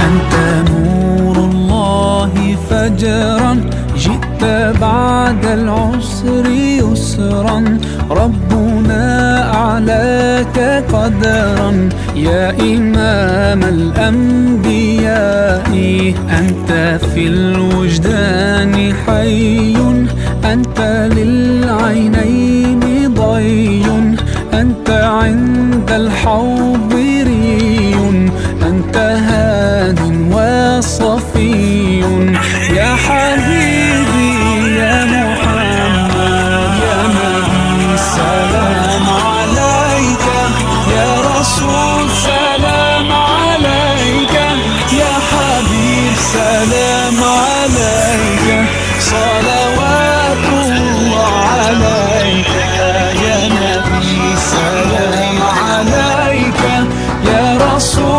أنت نور الله فجرا، جئت بعد العسر يسرا، ربنا أعلاك قدرا. يا إمام الأنبياء أنت في الوجدان حي، أنت للعينين ضي، أنت عند الحوض ري، أنت هاد وصفي. يا حبيبي يا محمد يا نبي سلام عليك، يا رسول سلام عليك، يا حبيب سلام عليك، صلوات الله عليك. يا نبي سلام عليك، يا رسول